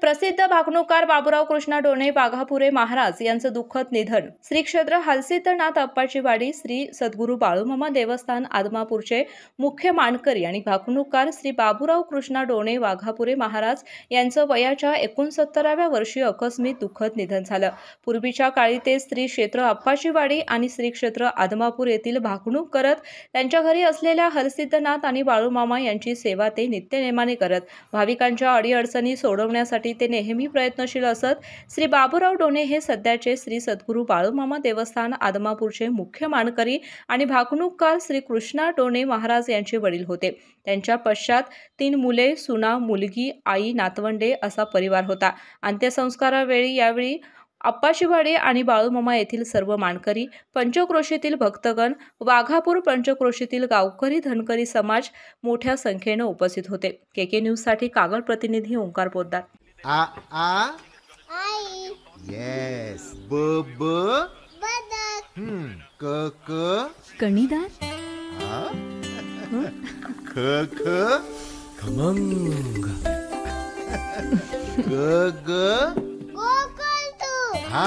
प्रसिद्ध भाकणूककार बाबूराव कृष्णा डोणे वाघापुरे महाराज यांचं दुःखद निधन. श्री क्षेत्र हलसिद्धनाथ अप्पाची वाडी श्री सद्गुरू बाळूमामा देवस्थान आदमापूरचे मुख्य मानकरी आणि भाकणूककार श्री बाबूराव कृष्णा डोणे वाघापुरे महाराज यांचं वयाच्या 69व्या वर्षी आकस्मिक दुःखद निधन झालं. पूर्वीच्या काळी ते श्री क्षेत्र अप्पाची वाडी आणि श्री क्षेत्र आदमापूर येथील भाकणूक करत त्यांच्या घरी असलेल्या हलसिद्धनाथ आणि बाळूमामा यांची सेवा ते नित्यनेमाने करत. भाविकांच्या अडीअडचणी सोडवण्यासाठी ते नेहमी प्रयत्नशील असत. श्री बाबूराव डोणे हे सध्याचे श्री सद्गुरू बाळूमामा देवस्थान आदमापूरचे मुख्य मानकरी आणि भाकणूककार श्री कृष्णा डोणे महाराज यांचे वडील होते. त्यांच्या पश्चात 3 मुले, सुना, मुलगी, आई, नातवंडे असा परिवार होता. अंत्यसंस्कारावेळी यावेळी अप्पाशीवाडी आणि बाळूमामा येथील सर्व मानकरी, पंचक्रोशीतील भक्तगण, वाघापूर पंचक्रोशीतील गावकरी धनकरी समाज मोठ्या संख्येने उपस्थित होते. केके न्यूज साठी कागल प्रतिनिधी ओंकार पोद्दार. आ आई येस ब ब बदक क क कणीदार ख ख खमंग ग ग